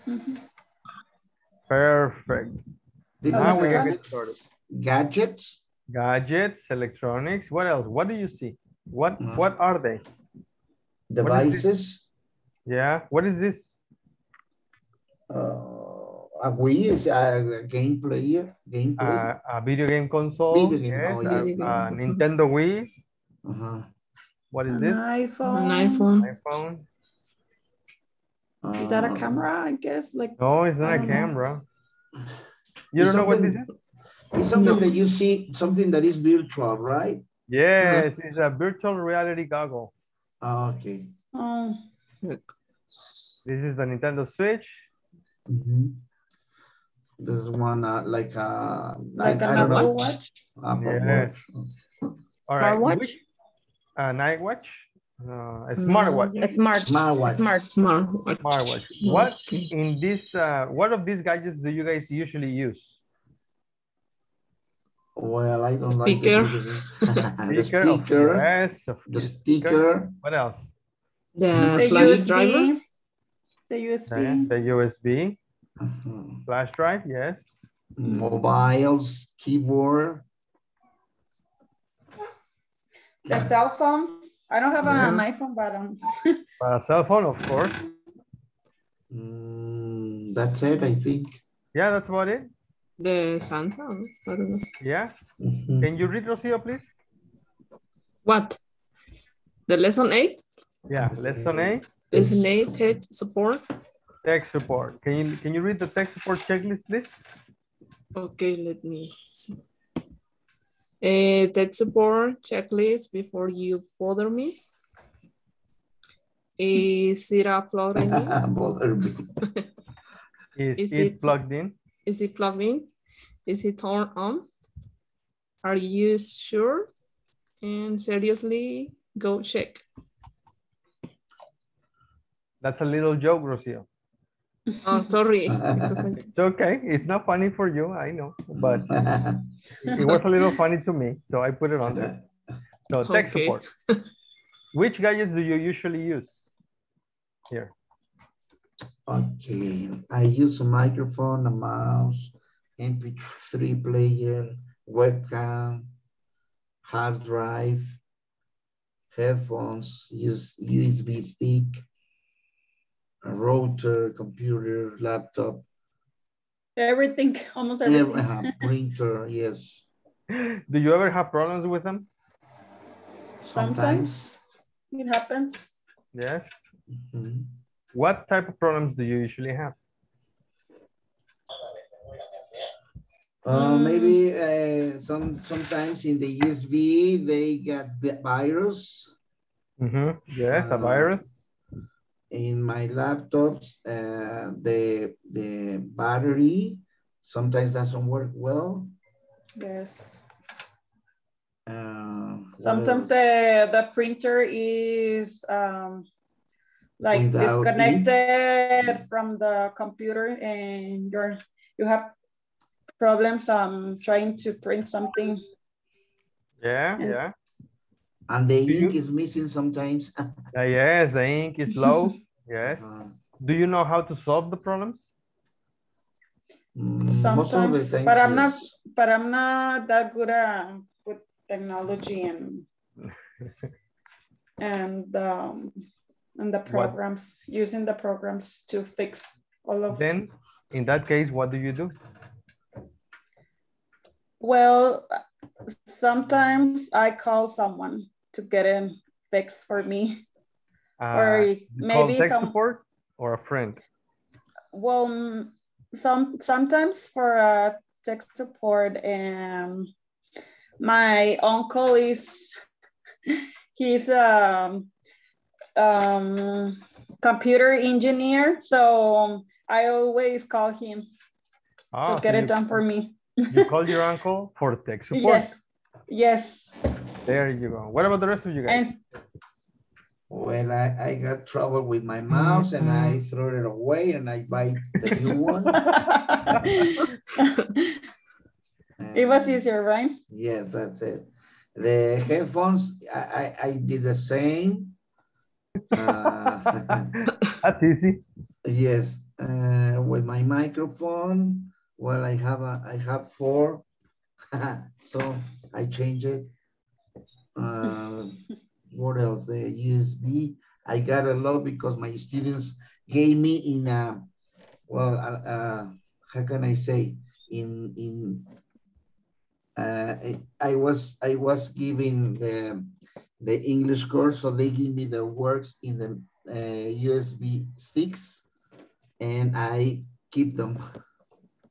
Mhm. Perfect. This Now is we can get Electronics. started. gadgets. Gadgets, electronics. What else? What do you see? What are they? What is this? Devices. Yeah. What is this? A Wii is a game player. Gameplay. A video game console. Video game. Yes. Oh, A, yeah. Video a game. Nintendo Wii. Uh-huh. What is An this? An iPhone. iPhone. iPhone. Is that a camera? I guess. Like, No, it's not I a don't know. camera. You It's don't know what this something, is? it's something No. that you see, something that is virtual, right? Yes, it's a virtual reality goggle. Okay. Oh, This is the Nintendo Switch. This is one like I an don't know. Apple Watch. Apple Yes. Watch. All right. Smartwatch? Which, a night watch? A smartwatch. It's Smartwatch. Smartwatch. Smartwatch. What in this? What of these gadgets do you guys usually use? Well, I don't Speaker. like it because the Speaker. speaker. Yes. The speaker. What else? The The flash USB. driver. The USB. The USB. Uh-huh. Flash drive. Yes. Mobiles, keyboard. The cell phone. I don't have an iPhone, but A cell phone, of course. That's it, I think. Yeah, that's about it. The Samsung. I don't know. Yeah. Can you read, Rocio, please? What? The lesson 8? Yeah. Lesson A. Lesson 8, tech support. Tech support. Can you read the tech support checklist, please? Okay, let me see. Tech support checklist before you bother me. Is it plugged in? Bother me. Is it plugged in? Is it plugged in? Is it turned on? Are you sure? And seriously, go check. That's a little joke, Rocio. Oh, sorry. It's okay. It's not funny for you, I know, but it was a little funny to me, so I put it on there. So tech support. Which gadgets do you usually use here? Okay, I use a microphone, a mouse, MP3 player, webcam, hard drive, headphones, use USB stick, a router, computer, laptop. everything, almost everything. Printer, yes. Do you ever have problems with them? Sometimes. It happens. Yes. What type of problems do you usually have? Maybe sometimes in the USB they get virus. Yes, a virus. In my laptops, the battery sometimes doesn't work well. Yes. Sometimes the printer is like without disconnected from the computer, and you have problems trying to print something. Yeah. And the ink is missing sometimes. Yes, the ink is low. Yes. Do you know how to solve the problems? Sometimes, but I'm not that good with technology and the programs, using the programs to fix all of. Then, in that case, what do you do? Well, sometimes I call someone to get it fixed for me, or maybe tech support or a friend. Well, sometimes for tech support, and my uncle he's computer engineer, so I always call him to get it done for me. You call your uncle for tech support? Yes. There you go. What about the rest of you guys? Well, I got trouble with my mouse and I threw it away and I buy the new one. It was easier, right? Yes, that's it. The headphones, I did the same. That's easy. Yes. with my microphone. Well, I have 4, so I change it. What else? The USB. I got a lot because my students gave me in a, well, how can I say, I was giving the English course, so they give me the works in the USB sticks, and I keep them.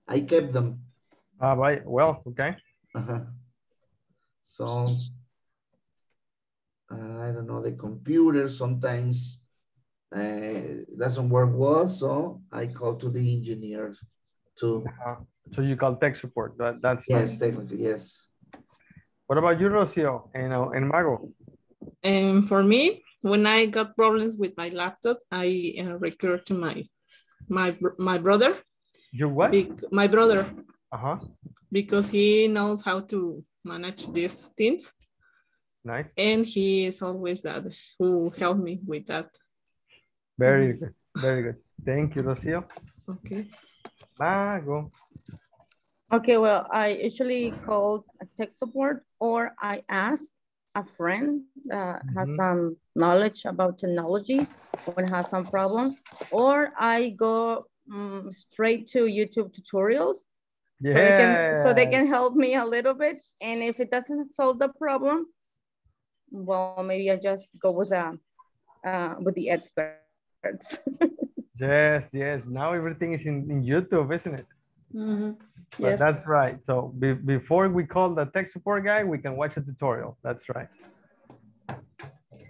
I kept them. Right. Well, okay. So I don't know, the computer sometimes doesn't work well, so I call to the engineer too. So you call tech support. That's yes, nice. technically, yes. What about you, Rocio and Mago? And for me, when I got problems with my laptop, I recurred to my brother. Your what? My brother. Uh-huh. Because he knows how to manage these things. Nice. And he is always that who helped me with that. Very good. Very good. Thank you, Rocio. Okay. Mago. Okay, well, I usually call tech support, or I ask a friend that has some knowledge about technology when it has some problem, or I go straight to YouTube tutorials. Yeah. So they can help me a little bit. And if it doesn't solve the problem, well, maybe I just go with the experts. Yes. Now everything is in YouTube, isn't it? But Yes. that's right. So before we call the tech support guy, we can watch a tutorial. That's right.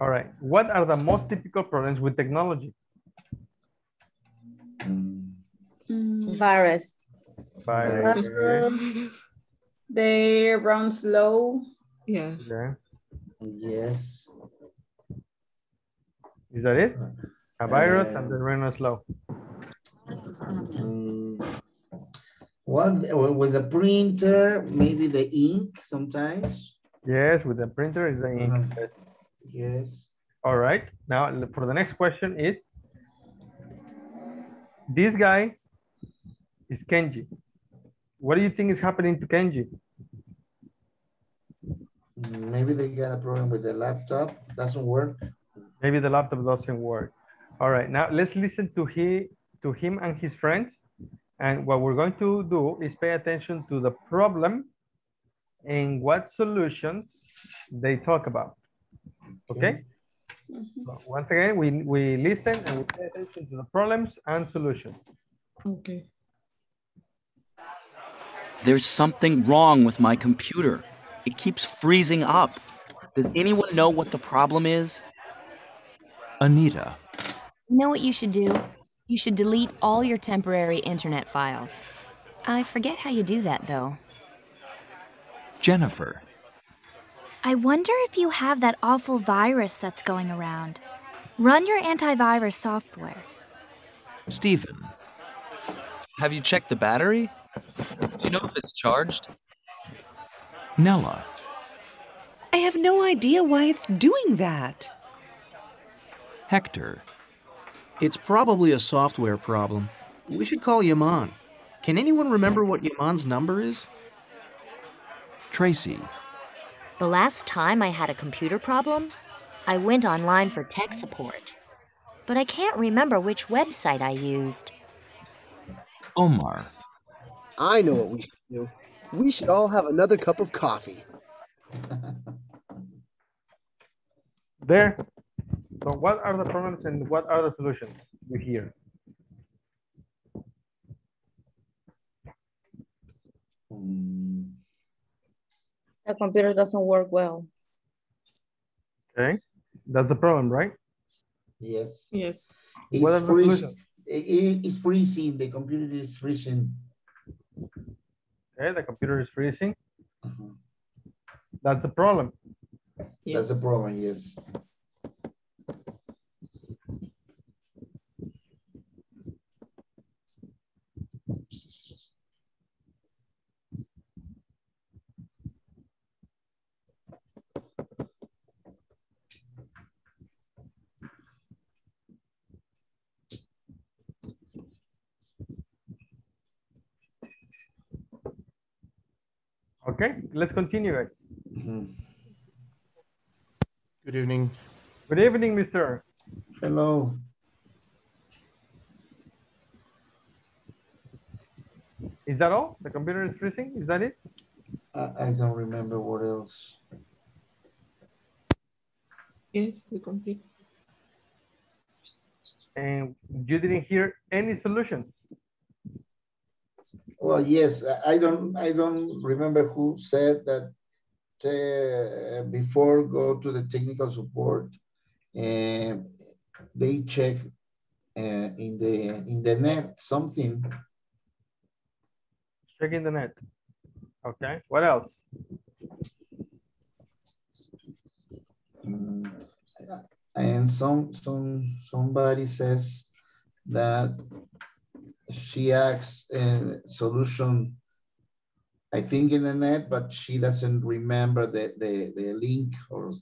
All right. What are the most typical problems with technology? Virus. They run slow. Yeah. Yes. Is that it? A virus and then run slow. Well, with the printer, maybe the ink sometimes. Yes, with the printer is the ink. Yes. All right. Now for the next question is, this guy is Kenji. What do you think is happening to Kenji? Maybe they got a problem with the laptop. Doesn't work. Maybe the laptop doesn't work. All right. Now let's listen to him and his friends. And what we're going to do is pay attention to the problem and what solutions they talk about. Okay? So once again, we listen and we pay attention to the problems and solutions. Okay. There's something wrong with my computer. It keeps freezing up. Does anyone know what the problem is? Anita. You know what you should do? You should delete all your temporary internet files. I forget how you do that, though. Jennifer. I wonder if you have that awful virus that's going around. Run your antivirus software. Stephen. Have you checked the battery? Do you know if it's charged? Nella. I have no idea why it's doing that. Hector. It's probably a software problem. We should call Yaman. Can anyone remember what Yaman's number is? Tracy. The last time I had a computer problem, I went online for tech support. But I can't remember which website I used. Omar. I know what we should do. We should all have another cup of coffee. There. So what are the problems and what are the solutions you hear? The computer doesn't work well. Okay. That's the problem, right? Yes. Yes. It's freezing. It's freezing. The computer is freezing. Okay, the computer is freezing. That's the problem. Yes. That's the problem, yes. Okay, let's continue, guys. Good evening. Good evening, mister. Hello. Is that all? The computer is freezing? Is that it? I don't remember what else. Yes, we complete. And you didn't hear any solutions? Well, yes, I don't remember who said that before go to the technical support, they check in the net something. Check in the net. Okay, what else? And somebody says that she asks a solution, I think in the net, but she doesn't remember the link or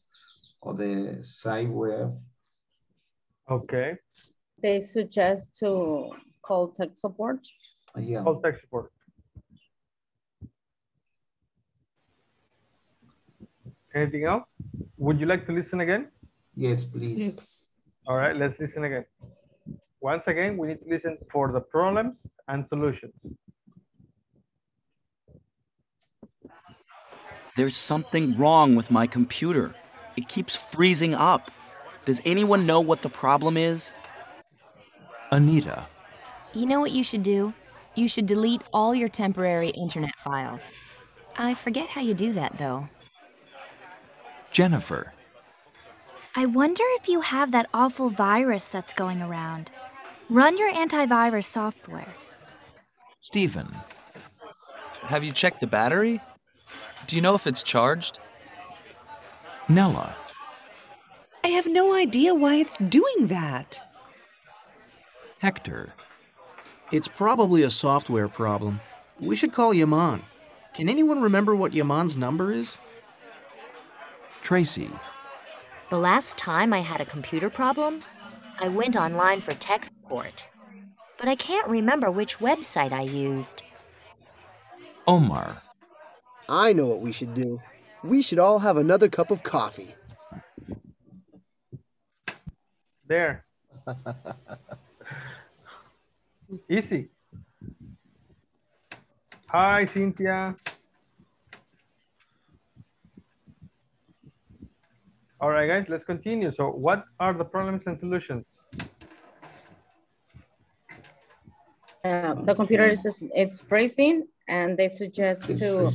the site web. Okay. They suggest to call tech support. Yeah. Call tech support. Anything else? Would you like to listen again? Yes, please. Yes. All right, let's listen again. Once again, we need to listen for the problems and solutions. There's something wrong with my computer. It keeps freezing up. Does anyone know what the problem is? Anita. You know what you should do? You should delete all your temporary internet files. I forget how you do that, though. Jennifer. I wonder if you have that awful virus that's going around. Run your antivirus software. Stephen. Have you checked the battery? Do you know if it's charged? Nella. I have no idea why it's doing that. Hector. It's probably a software problem. We should call Yaman. Can anyone remember what Yaman's number is? Tracy. The last time I had a computer problem, I went online for tech support. But I can't remember which website I used. Omar. I know what we should do. We should all have another cup of coffee. There. Easy. Hi, Cynthia. All right, guys, let's continue. So what are the problems and solutions? The computer it's freezing, and they suggest to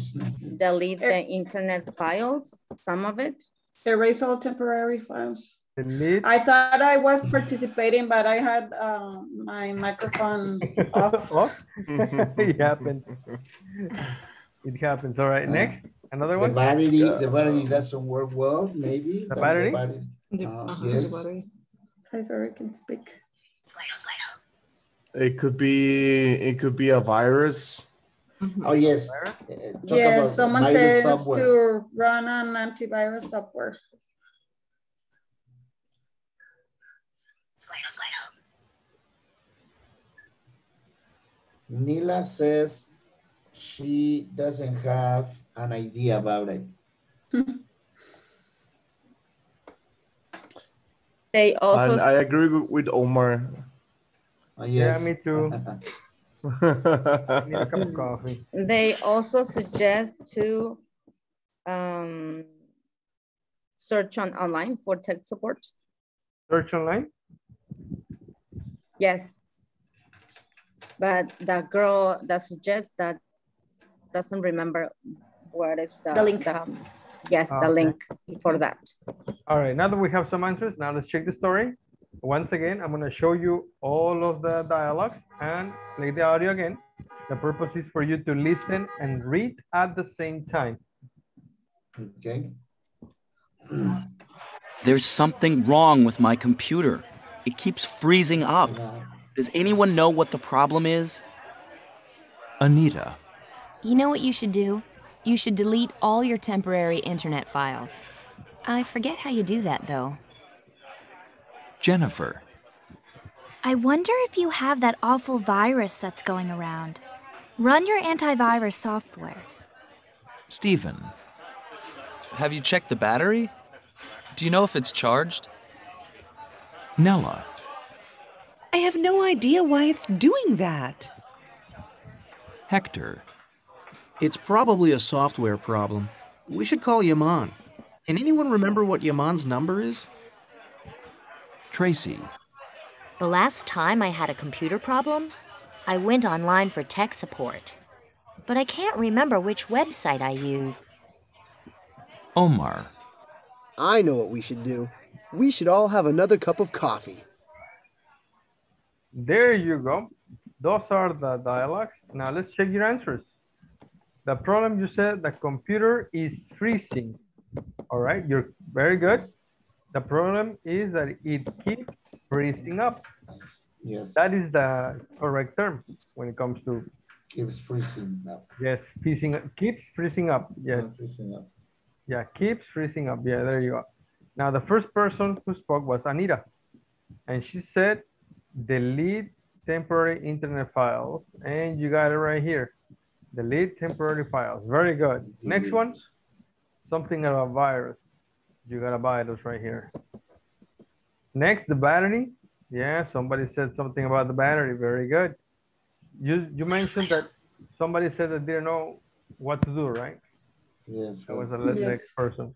delete the internet files, some of it. Erase all temporary files. Delete. I thought I was participating, but I had my microphone off. Off? It happens. It happens. All right, next. Another one? The battery doesn't work well, maybe. The battery? Yes. The battery. Hi, sorry, I can speak. It could be a virus. Oh, yes. Yeah, someone says software. to run an antivirus software. Nila says she doesn't have an idea about it. They also. And I agree with Omar. Oh, yes. Yeah, me too. I need a cup of coffee. They also suggest to search online for tech support. Search online? Yes. But the girl that suggests that doesn't remember what is the link. The link for that. All right, now that we have some answers, now let's check the story. Once again, I'm going to show you all of the dialogues and play the audio again. The purpose is for you to listen and read at the same time. Okay. There's something wrong with my computer. It keeps freezing up. Does anyone know what the problem is? Anita. You know what you should do? You should delete all your temporary internet files. I forget how you do that, though. Jennifer. I wonder if you have that awful virus that's going around. Run your antivirus software. Stephen. Have you checked the battery? Do you know if it's charged? Nella. I have no idea why it's doing that. Hector. It's probably a software problem. We should call Yaman. Can anyone remember what Yaman's number is? Tracy. The last time I had a computer problem, I went online for tech support. But I can't remember which website I used. Omar. I know what we should do. We should all have another cup of coffee. There you go. Those are the dialogues. Now let's check your answers. The problem, you said the computer is freezing. All right, you're very good. The problem is that it keeps freezing up. Yes. That is the correct term when it comes to keeps freezing up. Yes, keeps freezing up. Yes. Freezing up. Yeah, keeps freezing up. Yeah, there you go. Now the first person who spoke was Anita, and she said, delete temporary internet files, and you got it right here. Delete temporary files. Very good. Next one, something about virus. You got a virus right here. Next, the battery. Yeah, somebody said something about the battery. Very good. You mentioned that somebody said that they didn't know what to do, right? Yes. That was the next person.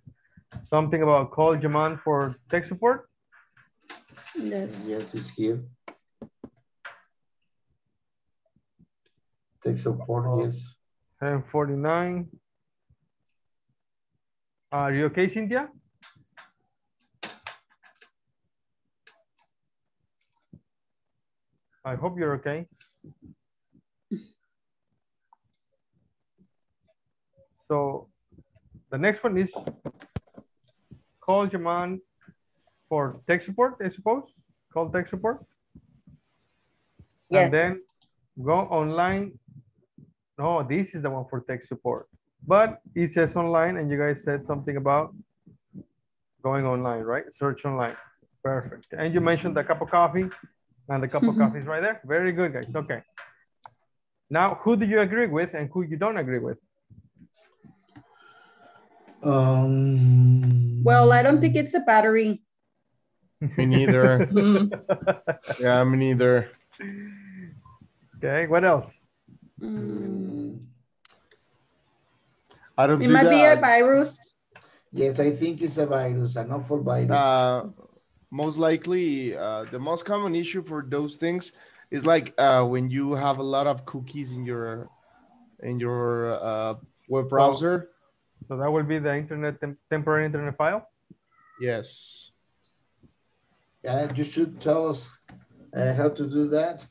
Something about call Jaman for tech support. Yes. Yes, it's here. Tech support, yes. 10:49. Are you okay, Cynthia? I hope you're okay. So the next one is call Jaman for tech support, I suppose. Call tech support. Yes. And then go online. No, this is the one for tech support. But it says online, and you guys said something about going online, right? Search online. Perfect. And you mentioned the cup of coffee, and the cup of coffee is right there. Very good, guys. Okay. Now, who do you agree with and who you don't agree with? Well, I don't think it's a battery. Me neither. Yeah, me neither. Okay, what else? I don't It might be a virus. Yes, I think it's a virus, an awful virus. Most likely, the most common issue for those things is like when you have a lot of cookies in your web browser. So that will be the temporary internet files? Yes. Yeah, you should tell us how to do that.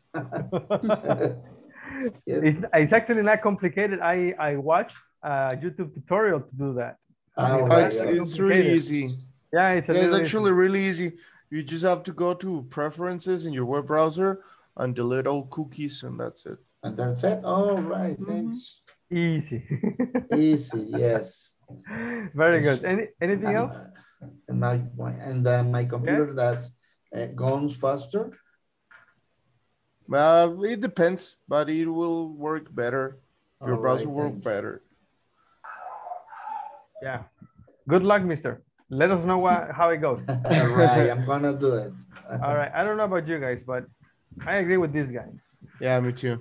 Yes. It's actually not complicated. I watched a YouTube tutorial to do that. It's really easy. Yeah, it's actually really easy. You just have to go to preferences in your web browser and delete all cookies, and that's it. And that's it. All right, thanks. Easy. Easy, yes. Very good. Anything else? And my computer that's goes faster. It depends, but it will work better. Your browser will work better. Yeah. Good luck, mister. Let us know how it goes. All right, I'm gonna do it. All right. I don't know about you guys, but I agree with this guy. Yeah, me too.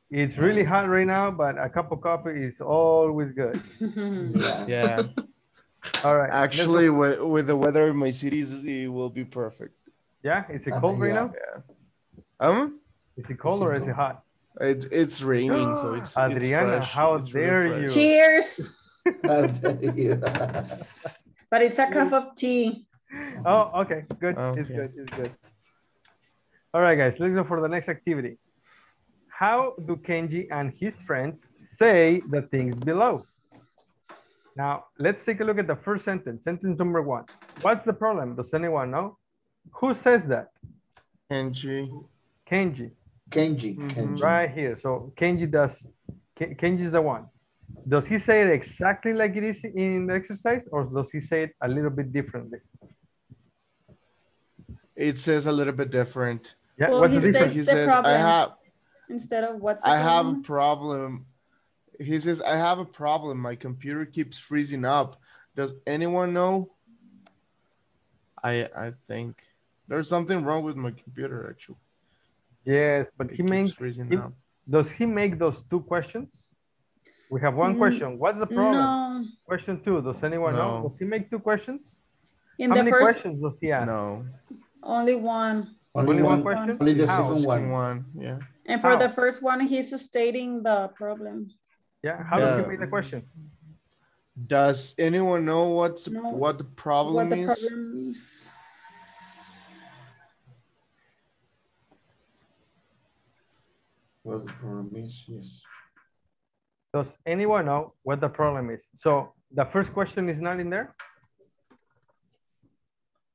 It's really hot right now, but a cup of coffee is always good. Yeah. All right. Actually, with the weather in my cities, it will be perfect. Yeah, is it cold right now? Yeah. Is it cold or is it hot? It's raining, so it's Adriana, fresh. how it's dare really you? Cheers. But it's a cup of tea. Oh, okay, good. Okay. It's good. It's good. All right, guys, let's go for the next activity. How do Kenji and his friends say the things below? Now, let's take a look at the first sentence. Sentence number 1. What's the problem? Does anyone know? Who says that? Kenji. Kenji. Kenji. Right here. So Kenji is the one. Does he say it exactly like it is in the exercise, or does he say it a little bit differently? It says a little bit different. Yeah, well, what's he the difference? states the problem I have instead of what's the I have problem? a problem He says, I have a problem. My computer keeps freezing up. Does anyone know? I think there's something wrong with my computer, actually. Yes, but does he make those two questions? We have one question. What's the problem? No. Question two. Does anyone know? Does he make two questions? In How the many first, questions does he ask? No. only one. Only one question? Only the He's second asking one. Yeah. And for How? the first one, he's stating the problem. Yeah. How does he make the question? Does anyone know what the problem What the is? problem is. What the problem is, yes. Does anyone know what the problem is? So the first question is not in there?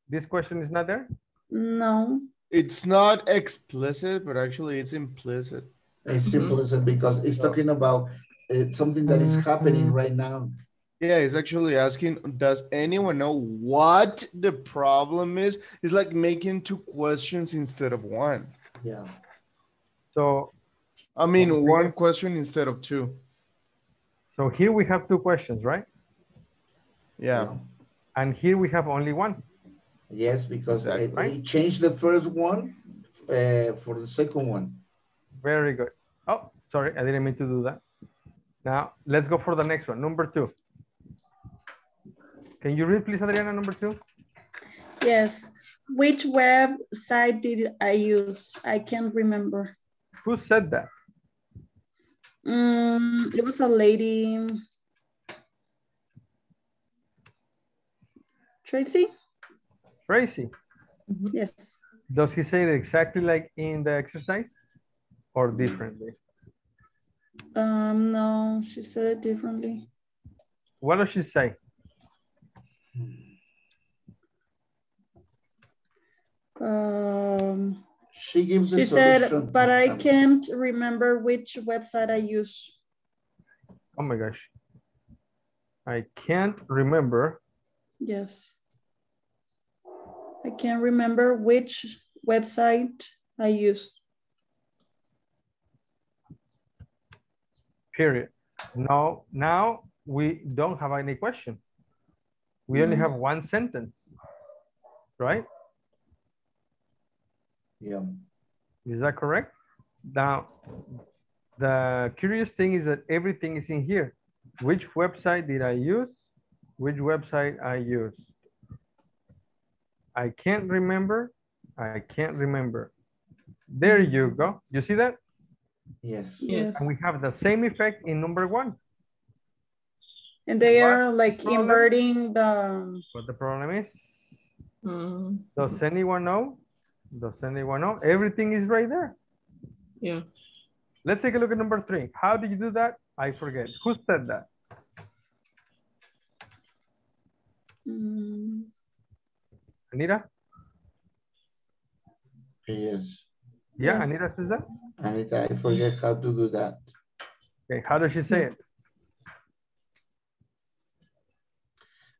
This question is not there? No. It's not explicit, but actually it's implicit. It's implicit because it's talking about something that is happening right now. Yeah, he's actually asking, does anyone know what the problem is? It's like making two questions instead of one. Yeah. So, I mean, one question instead of two. So here we have two questions, right? Yeah. And here we have only one. Yes, because he changed the first one for the second one. Very good. Oh, sorry, I didn't mean to do that. Now, let's go for the next one, number 2. Can you read, please, Adriana, number 2? Yes. Which website did I use? I can't remember. Who said that? It was a lady. Tracy? Tracy. Yes. Does he say it exactly like in the exercise or differently? No, she said it differently. What does she say? She gives the She solution. said, but I can't remember which website I use. Oh my gosh. I can't remember. Yes. I can't remember which website I used. Period. No, now we don't have any question. We only have one sentence, right? Yeah. Is that correct? Now, the curious thing is that everything is in here. Which website did I use? Which website I used? I can't remember. I can't remember. There you go. You see that? Yes. Yes. And we have the same effect in number 1. And they are like inverting the... What the problem is? Does anyone know? Does anyone know? Everything is right there. Yeah. Let's take a look at number 3. How did you do that? I forget. Who said that? Anita? Yes. Yeah, Yes. Anita says that? Anita, I forget how to do that. Okay, how does she say it?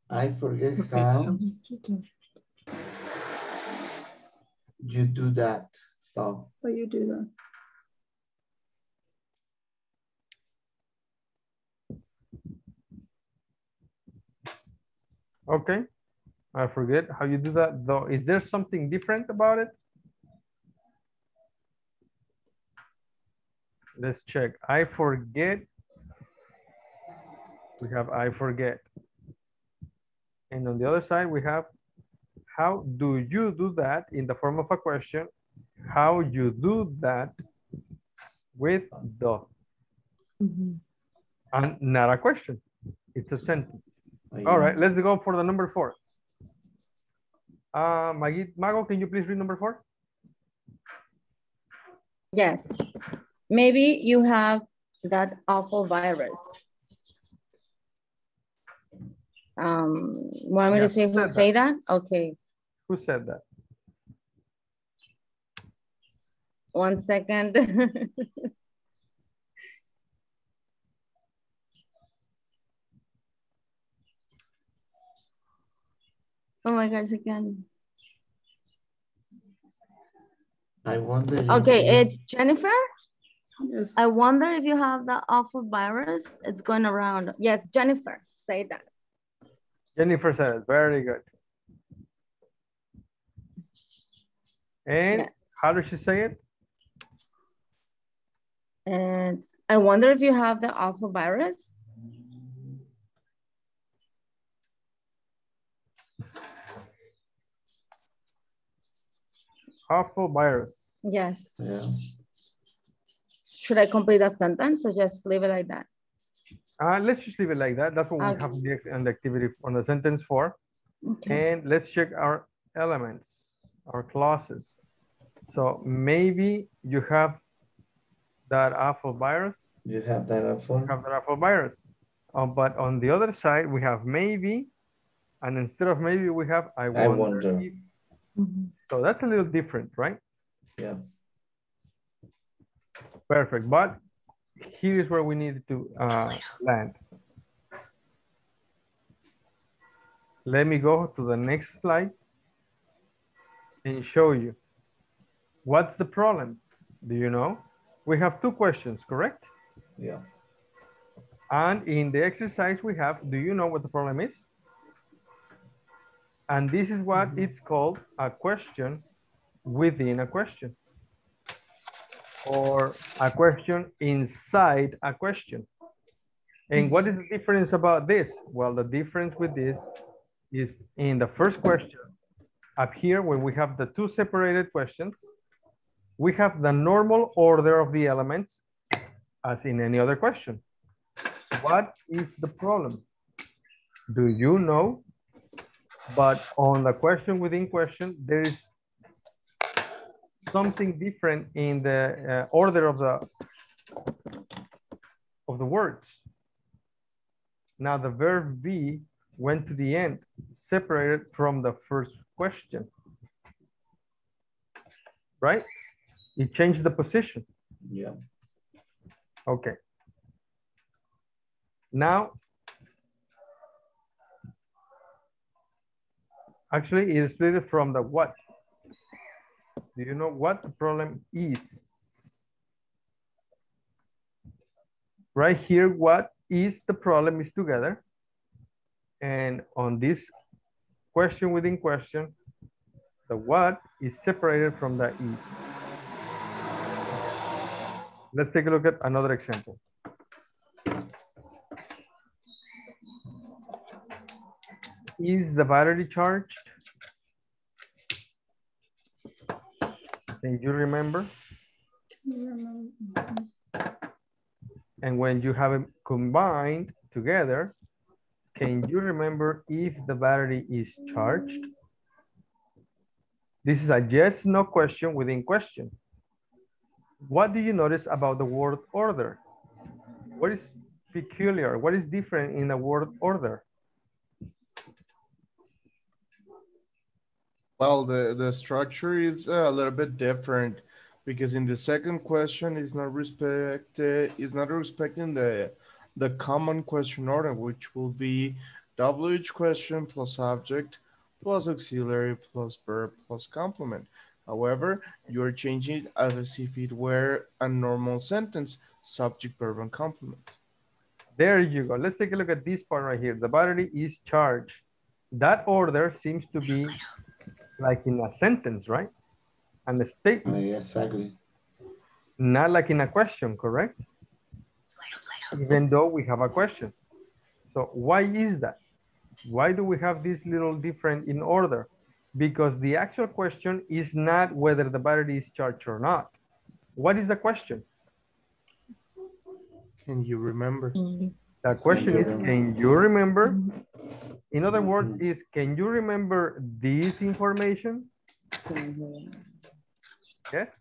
I forget how you do that. So. How you do that? Okay, I forget how you do that though. Is there something different about it? Let's check. I forget. We have I forget. And on the other side, we have how do you do that in the form of a question? How you do that with the. And not a question. It's a sentence. All right, let's go for the number 4. Mago, can you please read number 4? Yes. Maybe you have that awful virus. Want me to say who say that? Okay. Who said that? 1 second. Oh my gosh, again. I wonder. Okay, it's Jennifer. Yes. I wonder if you have the awful virus. It's going around. Yes, Jennifer, say that. Jennifer said it. Very good. And yes. How does she say it? And I wonder if you have the awful virus. Awful virus. Yes. Yeah. Should I complete that sentence or just leave it like that? Let's just leave it like that. That's what we Okay. have on the activity on the sentence for. Okay. And let's check our elements, our clauses. So maybe you have that awful virus. You have that awful. You have that awful virus. But on the other side, we have maybe, and instead of maybe, we have I wonder. If. So that's a little different, right? Yeah. Perfect. But here is where we need to land. Let me go to the next slide and show you. What's the problem? Do you know? We have two questions, correct? Yeah. And in the exercise we have, do you know what the problem is? And this is what it's called a question within a question. Or a question inside a question. And what is the difference about this? Well, the difference with this is in the first question, up here when we have the two separated questions, we have the normal order of the elements as in any other question. What is the problem? Do you know? But on the question within question, there is something different in the order of the words. Now the verb be went to the end, separated from the first question. Right? It changed the position. Yeah. Okay. Now, actually it is split from the what. Do you know what the problem is? Right here, what is the problem is together. And on this question within question, the what is separated from the is. Let's take a look at another example. Is the battery charged? Can you remember? And when you have them combined together, can you remember if the battery is charged? This is a yes, no question within question. What do you notice about the word order? What is peculiar? What is different in the word order? Well, the structure is a little bit different because in the second question is not respecting the common question order, which will be WH question plus subject plus auxiliary plus verb plus complement. However, you're changing it as if it were a normal sentence, subject, verb, and complement. There you go. Let's take a look at this part right here. The battery is charged. That order seems to be like in a sentence, right? And a statement. Yeah, exactly. Not like in a question, correct? Even though we have a question. So why is that? Why do we have this little different in order? Because the actual question is not whether the battery is charged or not. What is the question? Can you remember? The question is, can you remember? In other words, is can you remember this information? Yes?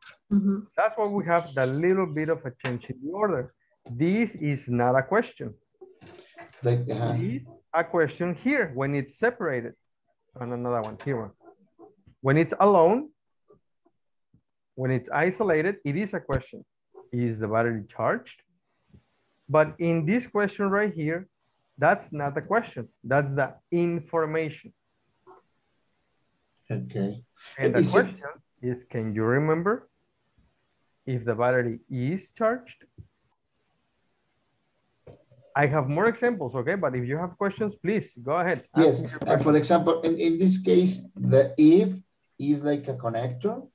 That's why we have the little bit of a change in the order. This is not a question. This is a question here when it's separated. And another one here. When it's alone, when it's isolated, it is a question. Is the battery charged? But in this question right here, that's not the question. That's the information. Okay. And the question is, can you remember? if the battery is charged. I have more examples, okay? But if you have questions, please go ahead. Yes, for example, in this case, the if is like a connector.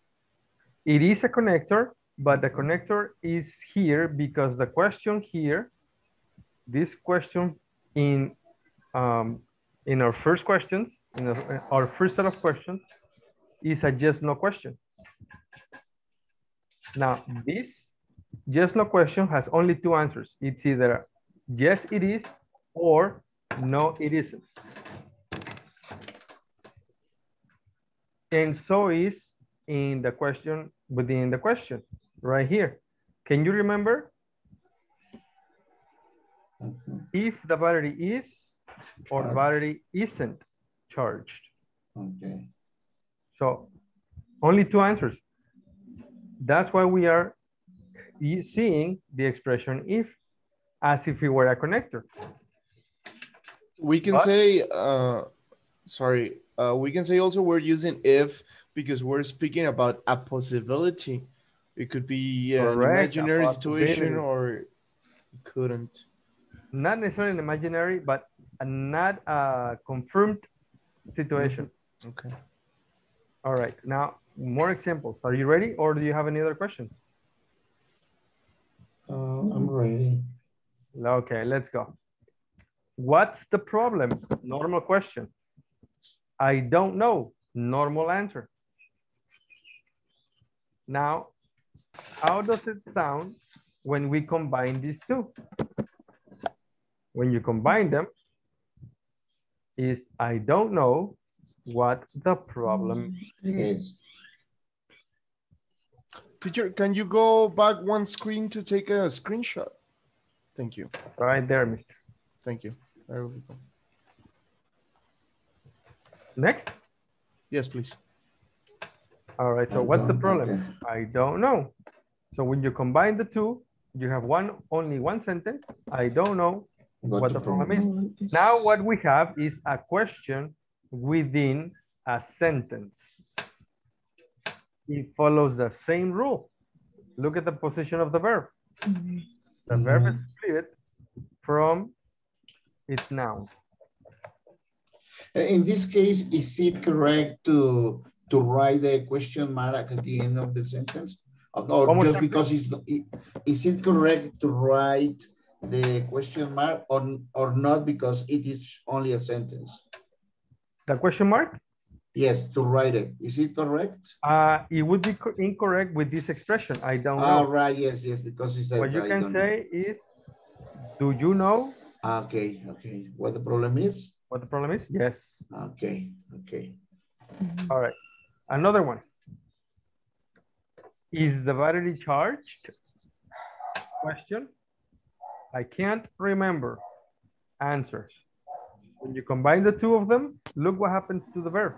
It is a connector, but the connector is here because the question here, this question in our first questions, in our first set of questions, is a yes, no question. Now, this yes, no question has only two answers. It's either yes, it is, or no, it isn't. And so is in the question, within the question, right here. Can you remember? If the battery is or the battery isn't charged. Okay. So only two answers. That's why we are seeing the expression if as if it were a connector. We can say, we can say also we're using if because we're speaking about a possibility. It could be an imaginary situation or it couldn't. Not necessarily an imaginary, but not a confirmed situation. Okay. All right, now more examples. Are you ready or do you have any other questions? I'm ready. Okay, let's go. What's the problem? Normal question. I don't know. Normal answer. Now, how does it sound when we combine these two? When you combine them, is I don't know what the problem is. Teacher, can you go back one screen to take a screenshot? Thank you. Right there, mister. Thank you. There we go. Next? Yes, please. All right, so what's the problem? I don't know. So when you combine the two, you have only one sentence. I don't know what the problem is. Now what we have is a question within a sentence. It follows the same rule. Look at the position of the verb. The verb is split from its noun. In this case, is it correct to write the question mark at the end of the sentence? Or just because is it correct to write the question mark or not because it is only a sentence? The question mark? Yes, to write it. Is it correct? It would be incorrect with this expression. I don't know. All right, yes, because it's what you can say is, do you know? Okay, okay. What the problem is? What the problem is? Yes. Okay, okay. All right. Another one. Is the battery charged? Question. I can't remember. Answer. When you combine the two of them, look what happens to the verb.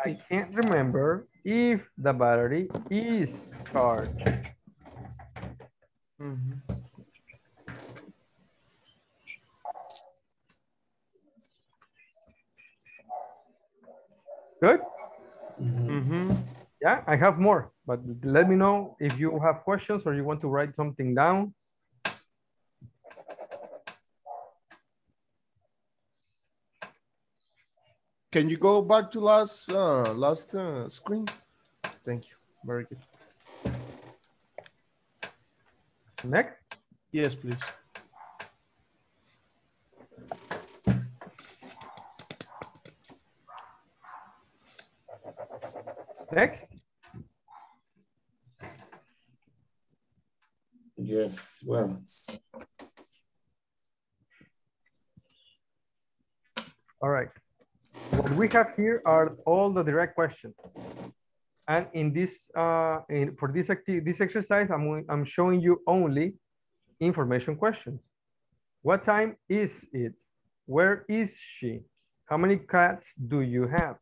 I can't remember if the battery is charged. Good? Yeah, I have more, but let me know if you have questions or you want to write something down. Can you go back to last screen? Thank you. Very good. Next? Yes, please. Next? Yes, well. All right. What we have here are all the direct questions. And in this, for this exercise, I'm showing you only information questions. What time is it? Where is she? How many cats do you have?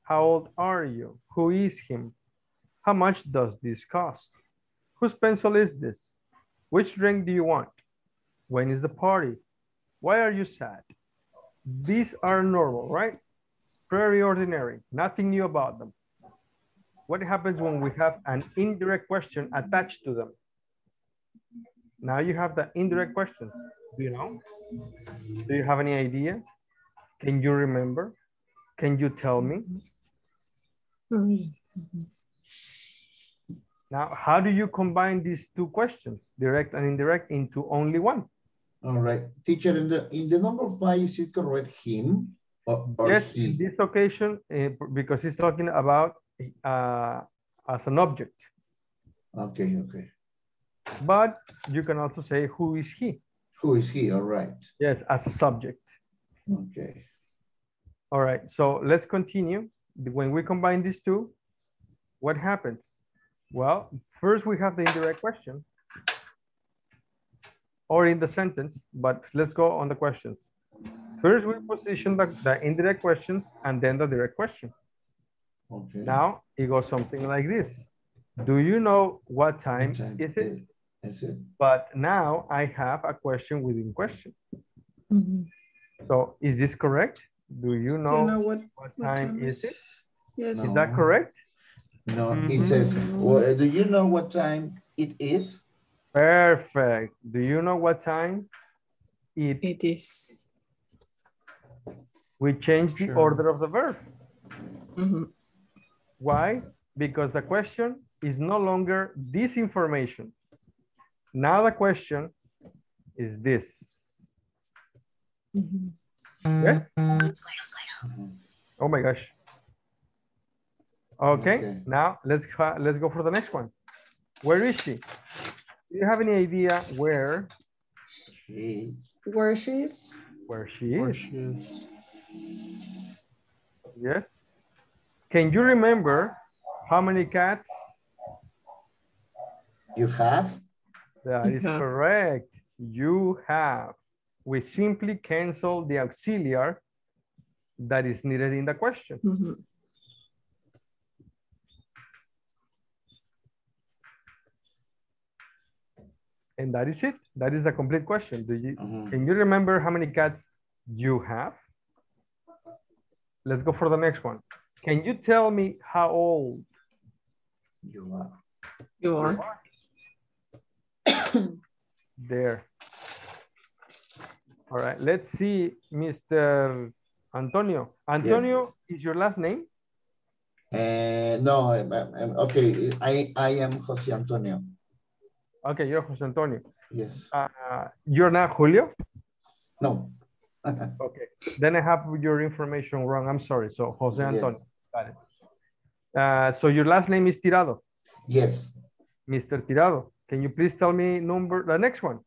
How old are you? Who is him? How much does this cost? Whose pencil is this? Which drink do you want? When is the party? Why are you sad? These are normal, right? Very ordinary, nothing new about them. what happens when we have an indirect question attached to them? Now you have the indirect questions. Do you know? Do you have any idea? Can you remember? Can you tell me? Now, how do you combine these two questions, direct and indirect, into only one? All right, teacher, in the number 5, is it correct him or yes, he? in this occasion, because he's talking about as an object. Okay, okay. But you can also say, who is he? Who is he? All right. Yes, as a subject. Okay. All right, so let's continue. When we combine these two, what happens? Well, first we have the indirect question or in the sentence, but let's go on the questions. First, we position the indirect question and then the direct question. Okay. Now, it goes something like this. Do you know what time is it? Is it? But now I have a question within question. So is this correct? Do you know, what time is it? Yes. Is that correct? No, it says, well, do you know what time it is? Perfect. Do you know what time it is? We change the order of the verb. Why? Because the question is no longer this information. Now the question is this. Yes? Oh my gosh. Okay, now let's go for the next one. Where is she? Do you have any idea where she is? Where she is? Yes. Can you remember how many cats you have? That is correct. You have. We simply cancel the auxiliary that is needed in the question. And that is it. That is a complete question. Can you remember how many cats you have? Let's go for the next one. Can you tell me how old you are? You are. There. All right. Let's see, Mr. Antonio. Antonio is your last name? No, okay. I am Jose Antonio. Okay, you're Jose Antonio. Yes. You're not Julio? No. Okay. Then I have your information wrong. I'm sorry. So Jose Antonio. Got it. So your last name is Tirado? Yes. Mr. Tirado, can you please tell me the next one?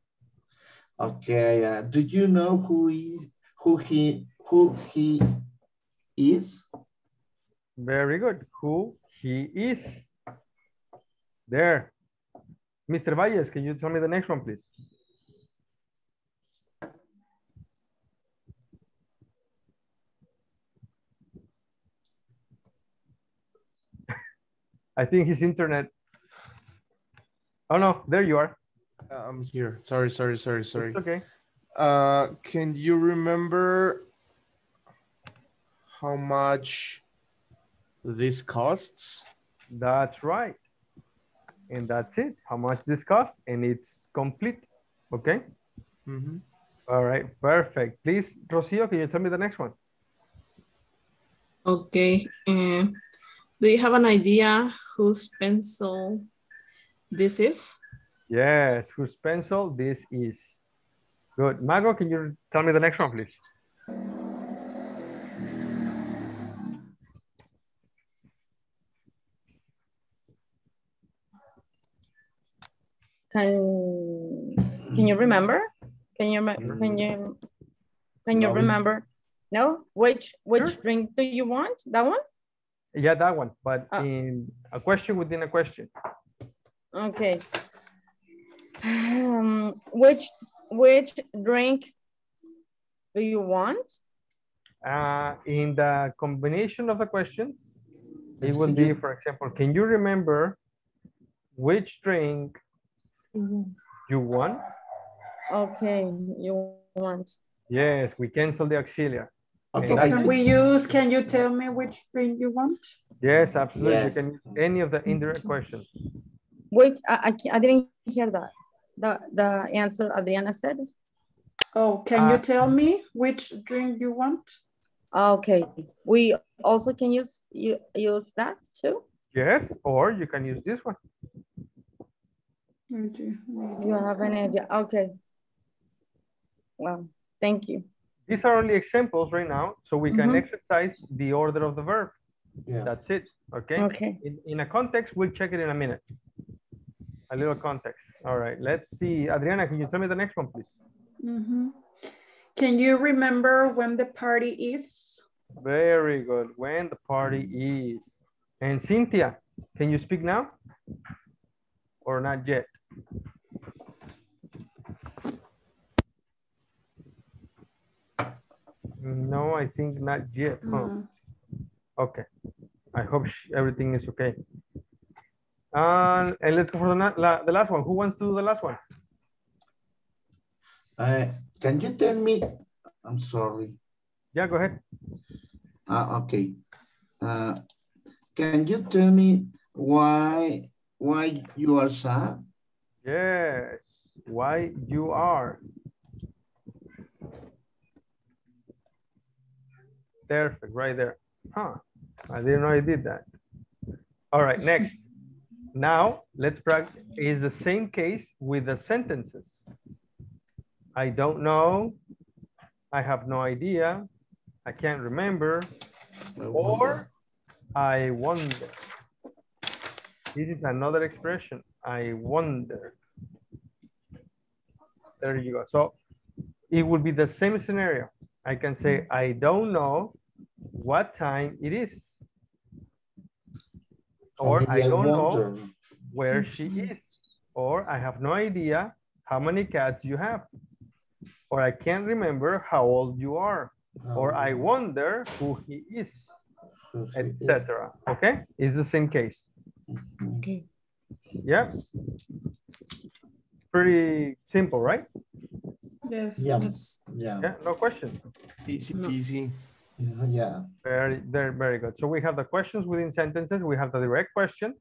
Okay. Do you know who he is? Very good. Who he is. There. Mr. Valles, can you tell me the next one, please? I think his internet. Oh no, there you are. I'm here. Sorry. It's okay. Can you remember how much this costs? That's right. And that's it. How much this costs, and it's complete. Okay. All right. Perfect. Please, Rocio, can you tell me the next one? Okay. Do you have an idea whose pencil this is? Yes. Whose pencil this is? Good. Mago, can you tell me the next one, please? Can you remember? Can you remember? No? Which drink do you want? That one? Yeah, that one. But in a question within a question. Okay. Which drink do you want? In the combination of the questions, it will be, for example, can you remember which drink you want? Okay, you want. Yes, we cancel the auxiliary. Okay. Can you tell me which drink you want? Yes, absolutely. Yes. You can use any of the indirect questions. Which, I didn't hear that. The answer Adriana said. Oh, can you tell me which drink you want? Okay. We also can use that too? Yes, or you can use this one. You have an idea. Okay. Well, thank you. These are only examples right now, so we can exercise the order of the verb. Yeah. That's it. Okay. Okay. In a context, we'll check it in a minute. A little context. All right. Let's see. Adriana, can you tell me the next one, please? Can you remember when the party is? Very good. When the party is. And Cynthia, can you speak now? Or not yet? No, I think not yet. Huh? Okay. I hope everything is okay. And let's go for the last one. Who wants to do the last one? Can you tell me? I'm sorry. Yeah, go ahead. Okay. Can you tell me why you are sad? Yes. Why you are. Perfect, right there. Huh. I didn't know I did that. All right, next. Now, let's practice. Is the same case with the sentences. I don't know. I have no idea. I can't remember. Or I wonder. This is another expression. I wonder. There you go. So it will be the same scenario. I can say, I don't know what time it is. Or I don't know where she is. Or I have no idea how many cats you have. Or I can't remember how old you are. Or I wonder who he is, etc. Okay? It's the same case. Okay. Yeah? Pretty simple, right? Yes. Yes. Yeah. Yeah, no question. Easy peasy. Yeah. Very good. So we have the questions within sentences. We have the direct questions.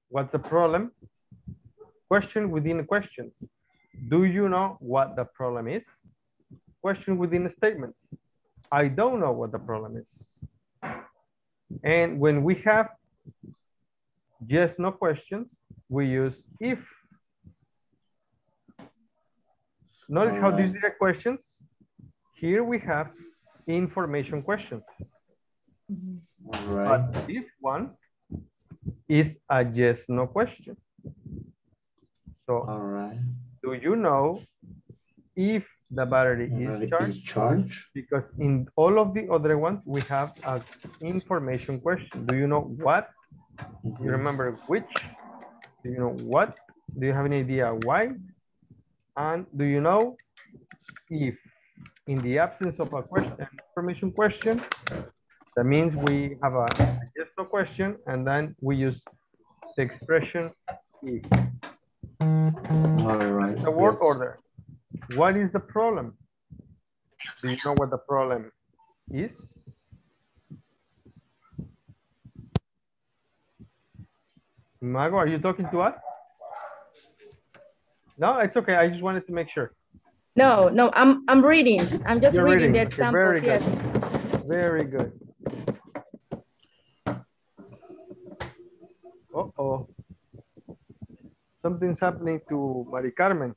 What's the problem? Question within questions. Do you know what the problem is? Question within statements. I don't know what the problem is. And when we have yes, no questions, we use if. Notice how these direct questions, here we have information questions. But this one is a yes, no question. So, do you know if the battery is charged? Because in all of the other ones, we have an information question. Do you know what? Do you remember which? Do you know what? Do you have any idea why? And do you know if? In the absence of a question, information question, that means we have a yes no question, and then we use the expression if. All right. The word order. What is the problem? Do you know what the problem is? Mago, are you talking to us? No, it's okay. I just wanted to make sure. No, I'm reading. I'm just reading the examples. Very good. Yes. Very good. Uh-oh. Something's happening to Mari Carmen.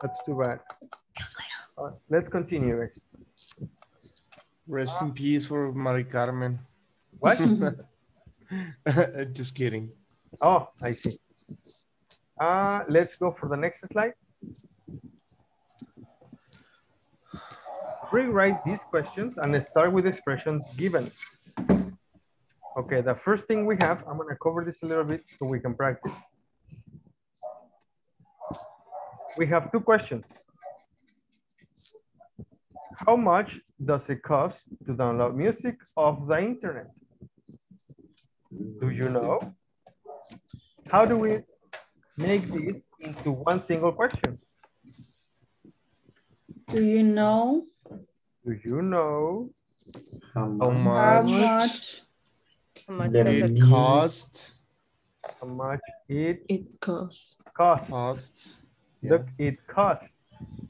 That's too bad. Let's continue, guys. Rest in peace for Mari Carmen. What? Just kidding. Oh, I see. Let's go for the next slide. Rewrite these questions and start with expressions given. Okay, the first thing we have, I'm going to cover this a little bit so we can practice. We have two questions. How much does it cost to download music off the internet? Do you know? How do we make this into one single question? Do you know Do you know How how much much it costs? How much it costs. Costs. Look, it costs.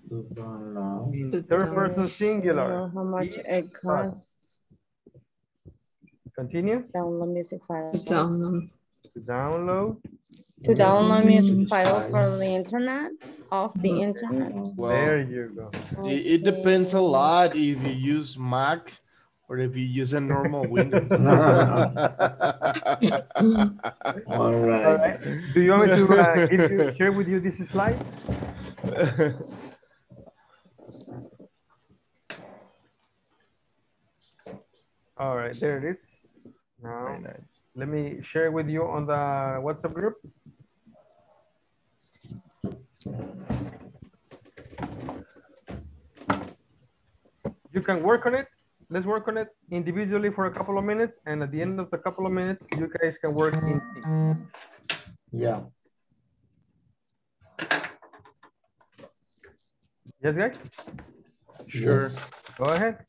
to download? In third person singular. How much it costs? Continue. Download music files. Download. To download. To download music files from the internet, off the internet. Well, there you go. It depends a lot if you use Mac or if you use a normal Windows. All right. Do you want me to share with you this slide? All right, there it is. Now, very nice. Let me share with you on the WhatsApp group. You can work on it. Let's work on it individually for a couple of minutes. And at the end of the couple of minutes, you guys can work in team. Yeah. Yes, guys? Sure. Yes. Go ahead.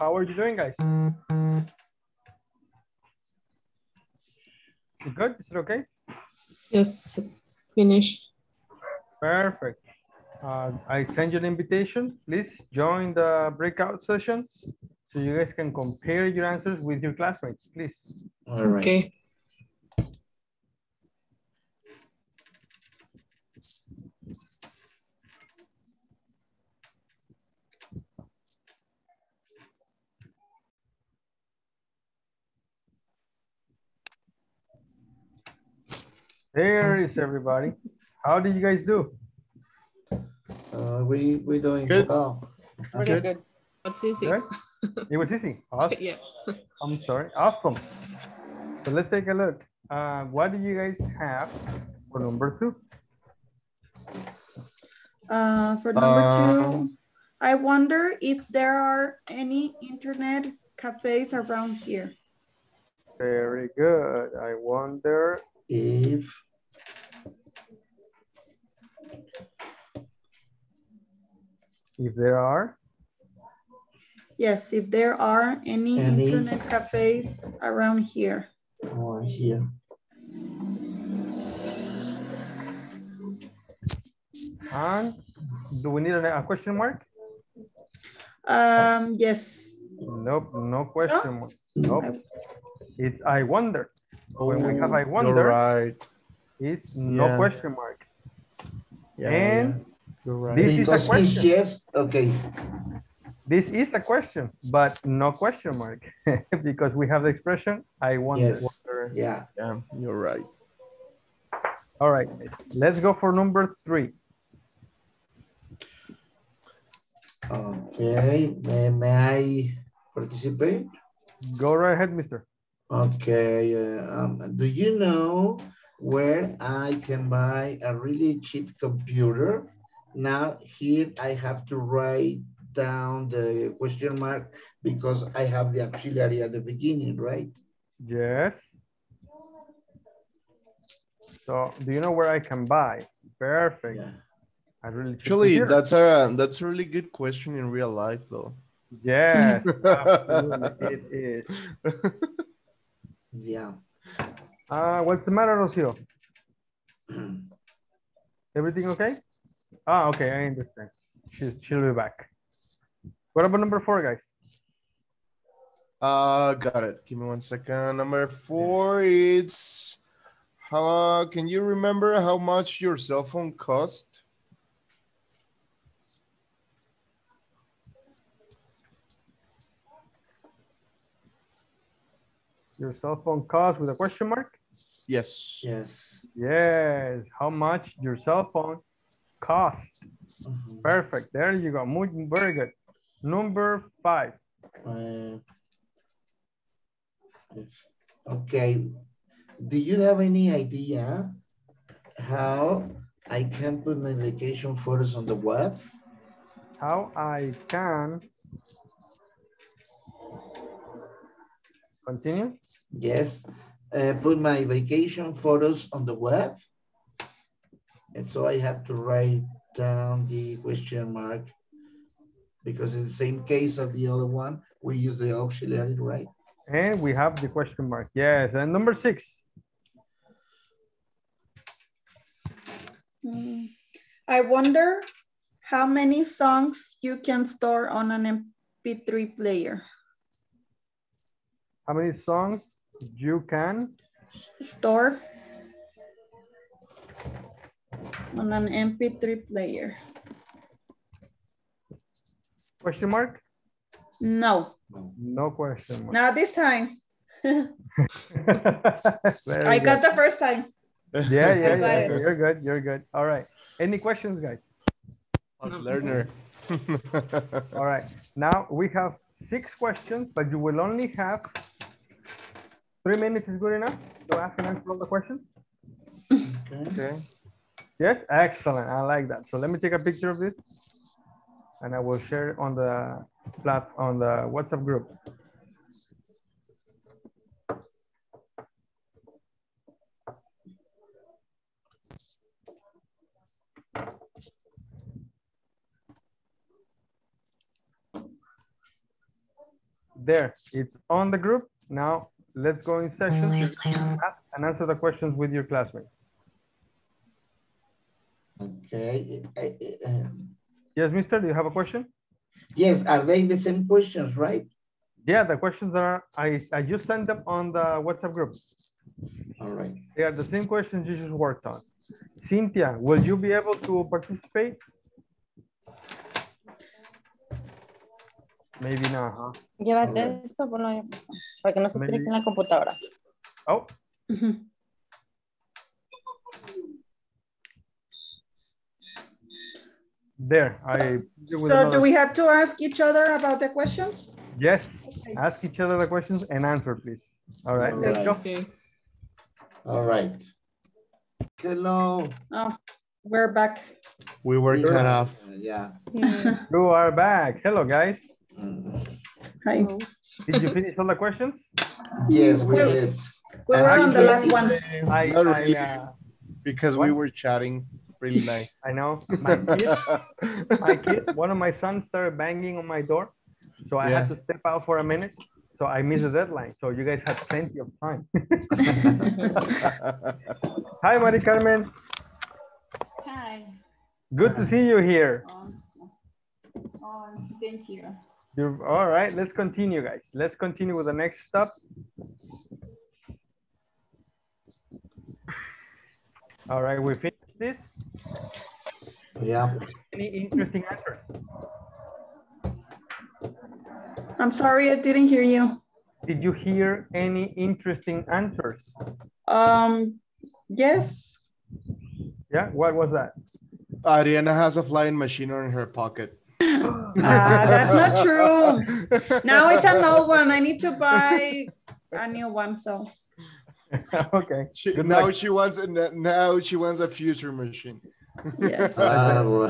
How are you doing, guys? Is it good? Is it okay? Yes, finished. Perfect. I send you an invitation. Please join the breakout sessions so you guys can compare your answers with your classmates, please. All right. Okay. There is everybody. How did you guys do? We're doing Good. well. Pretty good. That's easy. Good? It was easy. Awesome. Yeah. I'm sorry. Awesome. So let's take a look. What do you guys have for number 2? For number 2, I wonder if there are any internet cafes around here. Very good. I wonder if there are. Yes, if there are any internet cafes around here. Here. And do we need a question mark? Yes. Nope, no question mark. Nope. It's I wonder. When we have I wonder, you're right. It's no question mark. Yeah, and you're right. This because is a question. It's yes, okay. This is a question, but no question mark because we have the expression I wonder. Yes. Yeah. Yeah, you're right. All right, let's go for number 3. Okay, may I participate? Go right ahead, mister. Okay, do you know where I can buy a really cheap computer? Now here I have to write down the question mark because I have the auxiliary at the beginning, right? Yes. So do you know where I can buy? Perfect. Yeah. Actually, that's a really good question in real life, though. Yes, absolutely, it is. Yeah. What's the matter, Rocio? Everything okay? Okay, I understand. She'll be back. What about number 4, guys? Got it. Give me 1 second. Number 4, it's how can you remember how much your cell phone cost? Your cell phone cost with a question mark? Yes. Yes. Yes. How much your cell phone cost? Perfect. There you go. Very good. Number 5. Okay. Do you have any idea how I can put my vacation photos on the web? How I can continue? Yes. Put my vacation photos on the web. And so I have to write down the question mark because in the same case of the other one, we use the auxiliary, right? And we have the question mark. Yes. And number 6. I wonder how many songs you can store on an MP3 player. How many songs you can store on an MP3 player? Question mark? No. No question mark. Not this time. I Very got good. the first time. Yeah. You're good. You're good. All right. Any questions, guys? As learner. All right. Now we have 6 questions, but you will only have 3 minutes. Is good enough to ask and answer all the questions? Okay. Yes, excellent. I like that. So let me take a picture of this, and I will share it on the WhatsApp group. There, it's on the group. Now let's go in session and answer the questions with your classmates. Okay. Yes, mister, do you have a question? Yes, are they the same questions, right? Yeah, the questions are, I just sent them on the WhatsApp group. All right. They are the same questions you just worked on. Cynthia, will you be able to participate? Maybe not, huh? Llévate esto, ponlo ahí, para que no se tiene que en la computadora. Oh. There, So do we have to ask each other about the questions? Yes, ask each other the questions and answer, please. All right, let's go. Okay. All right. Hello. Oh, we're back. We were cut off. Yeah. You are back. Hello, guys. Hi. Did you finish all the questions? Yes, we did. We were on the last one. Not really, because we were chatting really nice. I know. My kid, one of my sons started banging on my door. So I had to step out for a minute. So I missed the deadline. So you guys had plenty of time. Hi, Mari Carmen. Hi. Good to see you here. Awesome. Oh, thank you. You're all right. Let's continue, guys. Let's continue with the next step. All right, we finished this. Yeah. Any interesting answers? I'm sorry, I didn't hear you. Did you hear any interesting answers? Yes. Yeah, what was that? Ariana has a flying machine on her pocket. That's not true. Now it's an old one. I need to buy a new one. So. Okay. Now she wants a future machine. Yes. All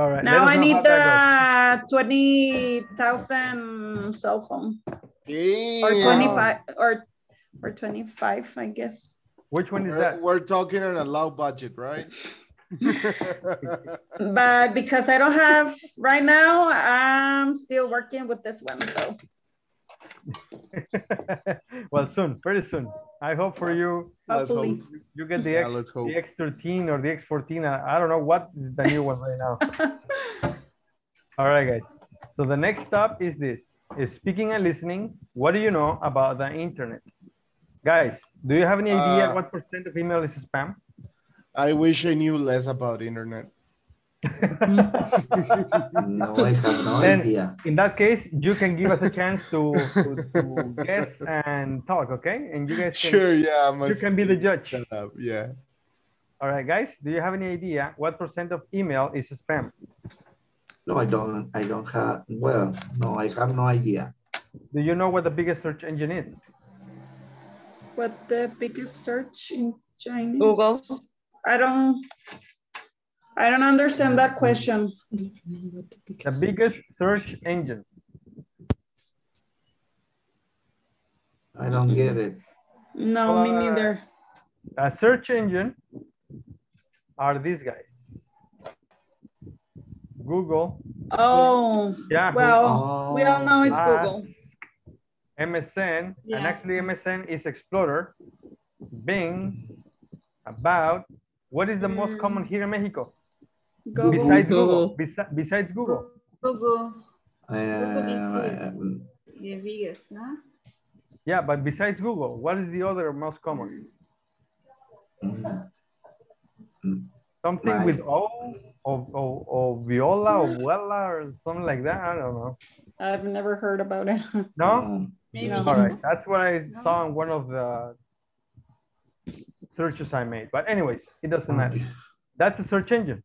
right. Now I need the 20,000 cell phone. Or 25 or 25, I guess. Which one is that? We're talking on a low budget, right? But because I don't have right now, I'm still working with this one. So. Well, soon, very soon. I hope for you. Hopefully. You get the X13 or the X14. I don't know what is the new one right now. All right, guys. So the next step is this: is speaking and listening. What do you know about the internet, guys? Do you have any idea what % of email is spam? I wish I knew less about internet. No, I have no idea. In that case, you can give us a chance to guess and talk, okay? And you guys can, you can be the judge. Yeah. All right, guys, do you have any idea what % of email is spam? No, I don't have, well, no, I have no idea. Do you know what the biggest search engine is? What the biggest search engine is? Google. I don't understand that question. The biggest search engine. I don't get it. No, me neither. A search engine are these guys. Google. Oh, Yahoo, well, we all know it's Google. MSN, and actually MSN is Explorer, Bing, About. What is the most common here in Mexico? Google. Besides Google. Besides Google. Google. Google is the biggest, no? Yeah, but besides Google, what is the other most common? Something with O, or Viola, or Vuela, or something like that. I don't know. I've never heard about it. No? Maybe. All right, that's what I saw in one of the searches I made. But anyways, it doesn't matter. That's a search engine.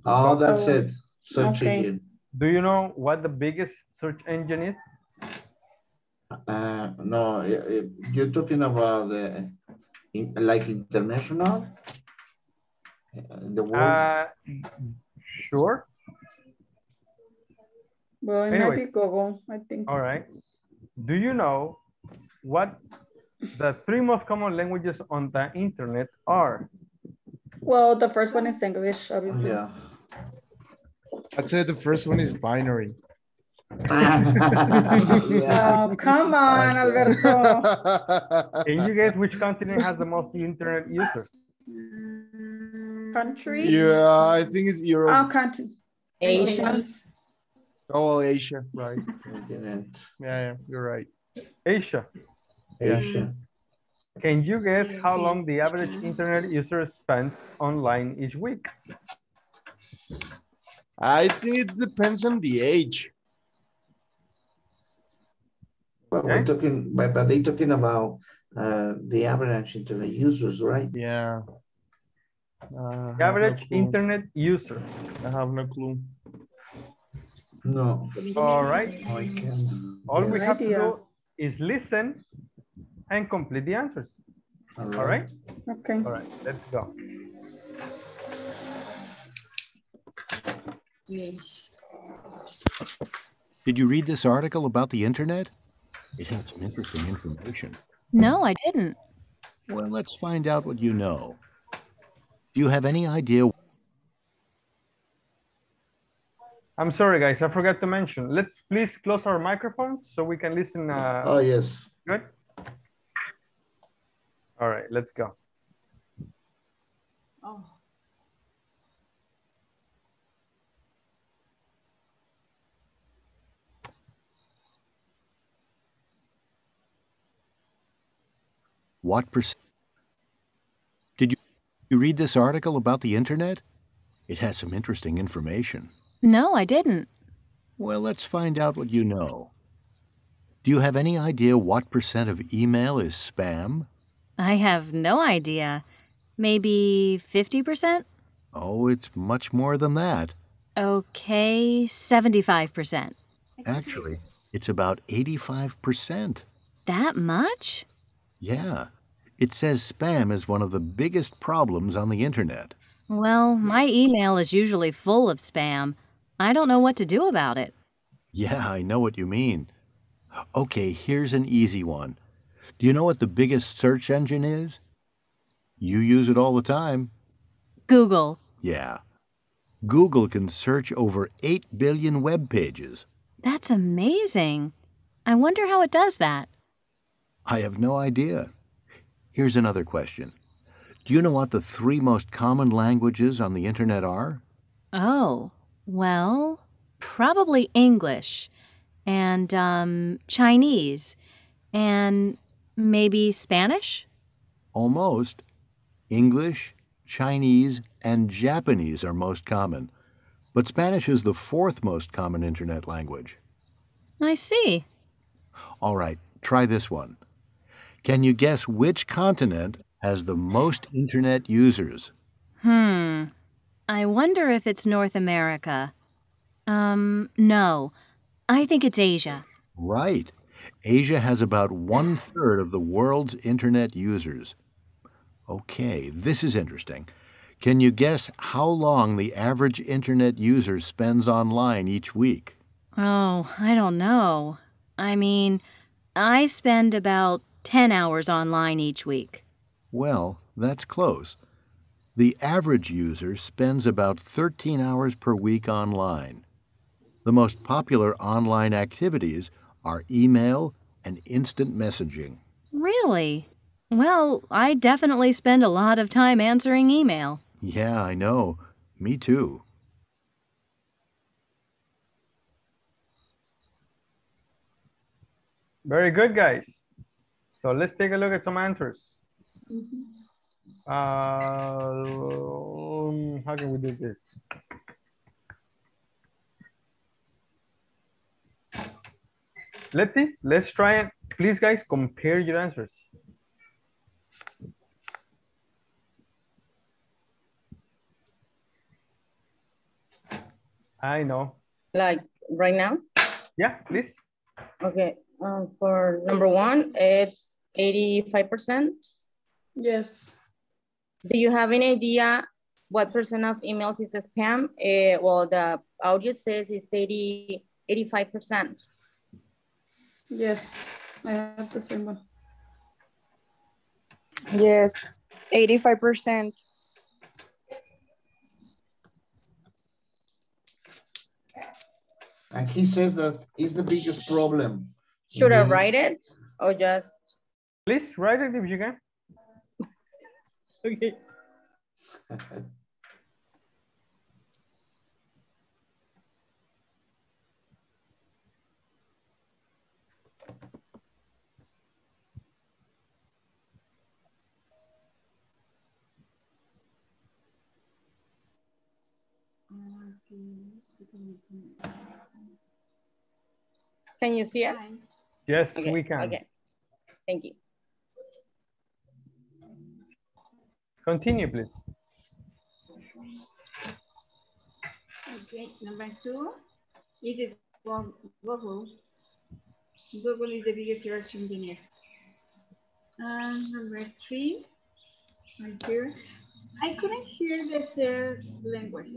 Oh, that's it. Search engine. Do you know what the biggest search engine is? No, you're talking about like international? The world? Sure. Well, it might be Google, I think. All right. Do you know what the 3 most common languages on the internet are? Well, the first one is English, obviously. Yeah. I'd say the first one is binary. Oh, come on, Alberto. Can you guess which continent has the most internet users? Country? Yeah, I think it's Europe. Oh, continent. Asia. Oh, Asia, right. Continent. Yeah, you're right. Asia. Asia. Can you guess how long the average internet user spends online each week? I think it depends on the age. Well, we're talking, but they're talking about the average internet users, right? Yeah. The average internet user. I have no clue. No. All right. No, I can. All we Yes. have to do is listen and complete the answers. All right? Okay. All right, let's go. Did you read this article about the internet? It had some interesting information. No, I didn't. Well, let's find out what you know. Do you have any idea? I'm sorry, guys, I forgot to mention. Let's please close our microphones so we can listen. Oh, yes. Good. All right, let's go. Oh. What percent? Did you read this article about the internet? It has some interesting information. No, I didn't. Well, let's find out what you know. Do you have any idea what percent of email is spam? I have no idea. Maybe 50%? Oh, it's much more than that. Okay, 75%. Actually, it's about 85%. That much? Yeah. It says spam is one of the biggest problems on the internet. Well, my email is usually full of spam. I don't know what to do about it. Yeah, I know what you mean. Okay, here's an easy one. Do you know what the biggest search engine is? You use it all the time. Google. Yeah. Google can search over 8 billion web pages. That's amazing. I wonder how it does that. I have no idea. Here's another question. Do you know what the 3 most common languages on the internet are? Oh, well, probably English and Chinese and maybe Spanish? Almost. English, Chinese, and Japanese are most common, but Spanish is the 4th most common internet language. I see. All right, try this one. Can you guess which continent has the most internet users? I wonder if it's North America. No. I think it's Asia. Right. Asia has about 1/3 of the world's internet users. Okay, this is interesting. Can you guess how long the average internet user spends online each week? Oh, I don't know. I mean, I spend about 10 hours online each week. Well, that's close. The average user spends about 13 hours per week online. The most popular online activities are email and instant messaging. Really? Well, I definitely spend a lot of time answering email. Yeah, I know. Me too. Very good, guys. So let's take a look at some answers. How can we do this? Let's try it. Please, guys, compare your answers. I know. Like right now? Yeah, please. Okay. For number 1, it's 85%. Yes. Do you have any idea what percent of emails is spam? Well, the audio says it's 85%. Yes, I have the same one. Yes, 85%. And he says that is the biggest problem. Should I write it or just? Please write it if you can. Okay. Can you see it? Yes, okay. we can. Okay, thank you. Continue, please. Okay, number 2 is it Google. Google is the biggest search engine. Number 3, right here. I couldn't hear the third language.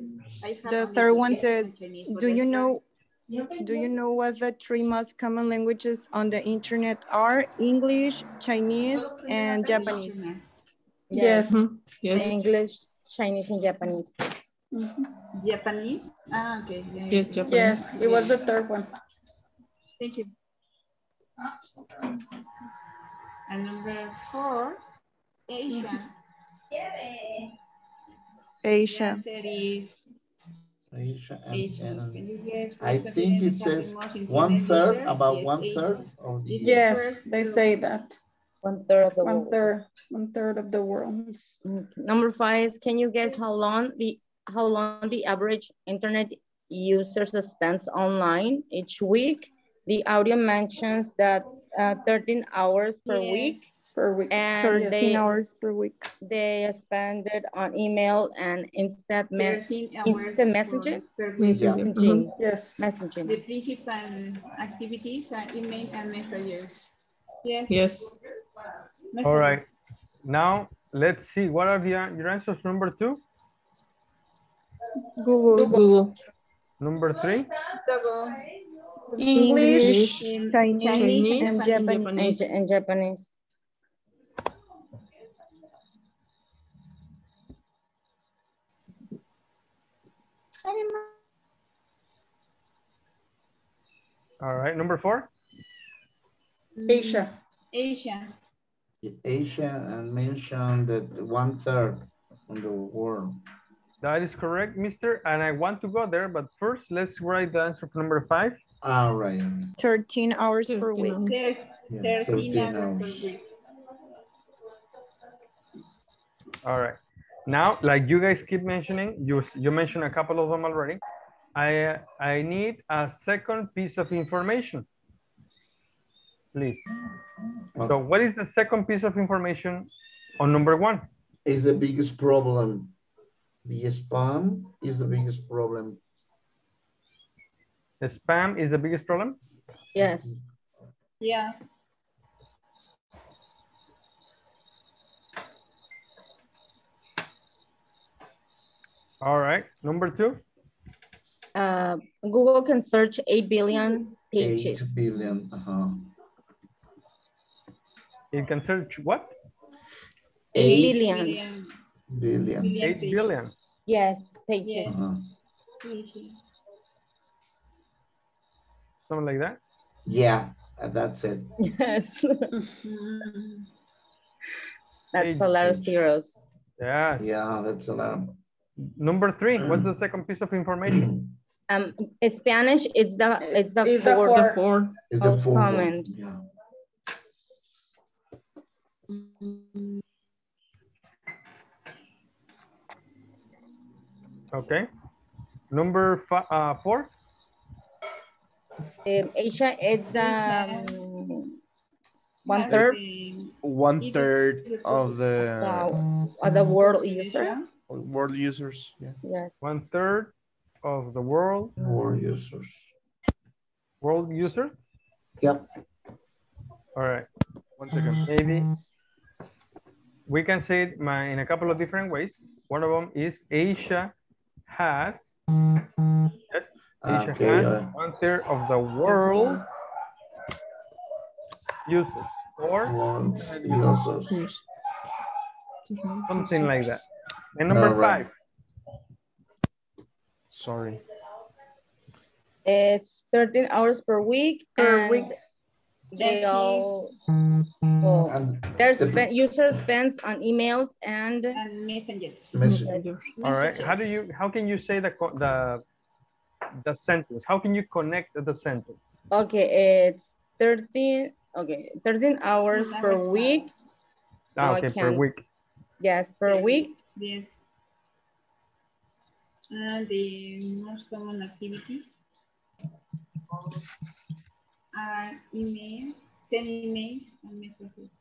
The third one says, do you know what the three most common languages on the internet are? English, Chinese, and Japanese. Yes. Yes. English, Chinese, and Japanese. Japanese? Okay. Yes, Japanese. Yes, it was the third one. Thank you. And number 4, Asia. Asia. Yes, it is. Asia Asia. and Can you guess I what think continent it has the says most internet 1/3, users? about Yes, 1/3 Asia. of the. Yes, they say that. 1/3 of the One world. third. 1/3 of the world. Number 5 is, can you guess how long the average internet user spends online each week? The audio mentions that 13 hours per week. Per week. And 13 hours per week. They spend it on email and instant 13 hours messages. per week. Messaging. Yes. Messaging. The principal activities are email and messages. Yes. Yes. All right. Now let's see. What are your answers? Number 2. Google. Number 3. Google. English, and Chinese, Japanese. And Japanese. All right. Number 4. Asia. Asia. Asia and mentioned that 1/3 of the world. That is correct, mister. And I want to go there, but first let's write the answer for number 5. All right. 13 hours per week. 13 hours per week. All right. Now, like you guys keep mentioning, you mentioned a couple of them already. I need a second piece of information, please. Okay. So what is the second piece of information on number 1? Is the biggest problem. The spam is the biggest problem. The spam is the biggest problem? Yes. Yeah. All right. Number 2. Google can search 8 billion pages. 8 billion. It can search what? 8 billion. Billion. 8 billion. Yes, pages. Something like that? Yeah, that's it. Yes. That's a lot of zeros. Yes. Yeah, that's a lot. Number 3, what's the second piece of information? Spanish, it's the fourth most common. Yeah. Okay. Number 4. Asia, it's the 1/3. 1/3 of the world user. World users. Yeah. Yes. 1/3 of the world. World users. World users. Yep. All right. 1 second. Maybe we can say it in a couple of different ways. One of them is Asia has. Yes. Asia has 1/3 of the world users or users. Something like that. And number 5. Sorry. It's 13 hours per week. They all user spends on emails and messages. All right. How can you say the sentence? How can you connect the sentence? Okay, it's 13 hours per week. Okay, per week. Yes, per week. Yes. The most common activities are emails, send emails and messages.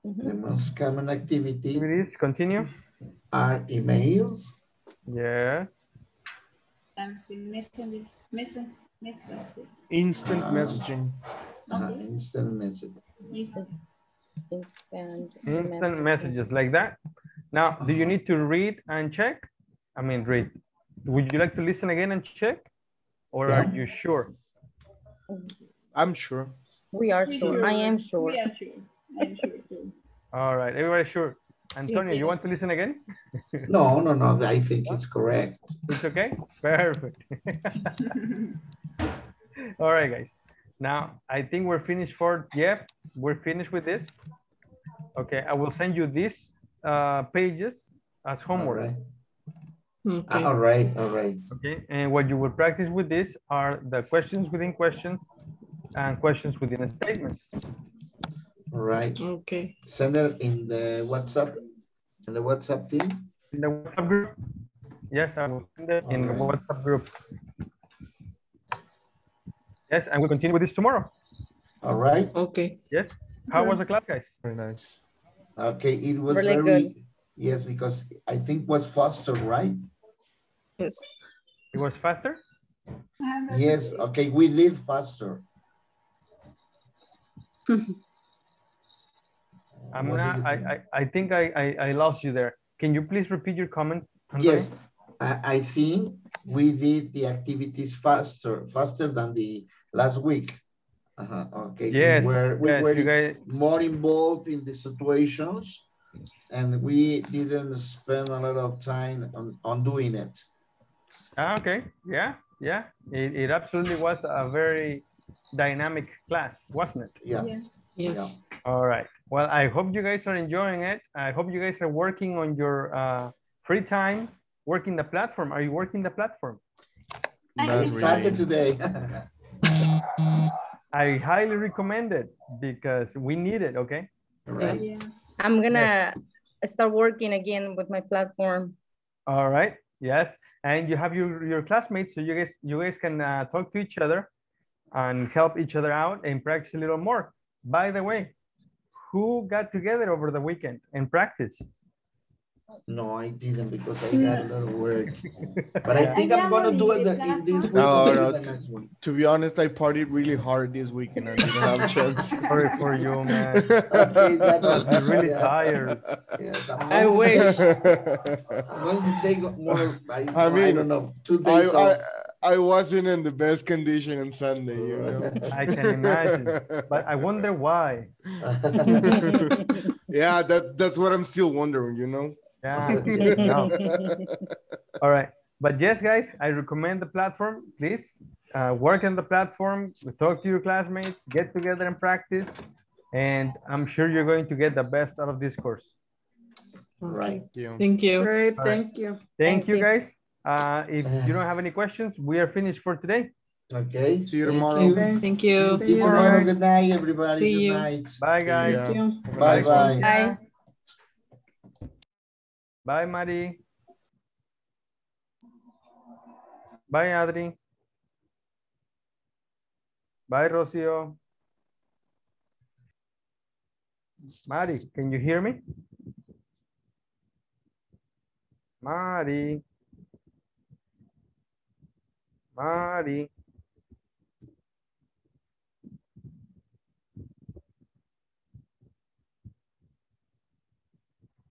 The most common activity continue are emails, Yeah. Messages. Instant messaging. Okay. Instant message. Instant messages like that. Now, do you need to read and check? I mean, read. Would you like to listen again and check? Or are you sure? I'm sure. We are sure. I am sure. We are sure. I am sure too. All right, everybody sure. Antonio, Yes. you want to listen again? No. I think it's correct. It's okay? Perfect. All right, guys. Now, I think we're finished we're finished with this. Okay, I will send you these pages as homework. All right. Okay. All right. Okay, and what you will practice with this are the questions within questions and questions within statements. All right. Okay. Send it in the WhatsApp team. In the WhatsApp group. Yes, I will send it in the WhatsApp group. Yes, and we'll continue with this tomorrow. All right. Okay. Yes. How was the class, guys? Very nice. Okay, it was Really very good. Yes, because I think was faster, right? Yes. It was faster? Yes, okay, we live faster. I think I lost you there. Can you please repeat your comment, Antonio? Yes, I think we did the activities faster than the last week. Okay, Yes, we were you guys... more involved in the situations, and we didn't spend a lot of time on doing it. Okay, yeah. It absolutely was a very dynamic class, wasn't it? Yeah. Yes. Yeah. All right. Well, I hope you guys are enjoying it. I hope you guys are working on your free time, working the platform. Are you working the platform? I started today. I highly recommend it because we need it, okay? Right. Yes. I'm gonna start working again with my platform. All right. Yes. And you have your classmates, so you guys can talk to each other and help each other out and practice a little more. By the way, who got together over the weekend and practice? No, I didn't because I got a lot of work. But I think I'm gonna do it in this week or the next one. To be honest, I partied really hard this weekend. I didn't have a chance. Sorry for you, man. Okay, You're really tired. Yes, I wish. I'm going to take more. I don't know, 2 days off. I wasn't in the best condition on Sunday, you know. I can imagine, but I wonder why. Yeah, that's what I'm still wondering, you know. Yeah. No. All right, but yes, guys, I recommend the platform. Please work on the platform. Talk to your classmates, get together and practice, and I'm sure you're going to get the best out of this course. Right. Thank you. Great. All Thank you. Thank you, guys. If you don't have any questions, we are finished for today. Okay. See you tomorrow. Thank you. See you tomorrow. Good night, everybody. See Good you. night. Bye, guys. Thank you. Bye-bye. Bye. Bye, Mari. Bye, Adri. Bye, Rocio. Mari, can you hear me? Mari. Mari.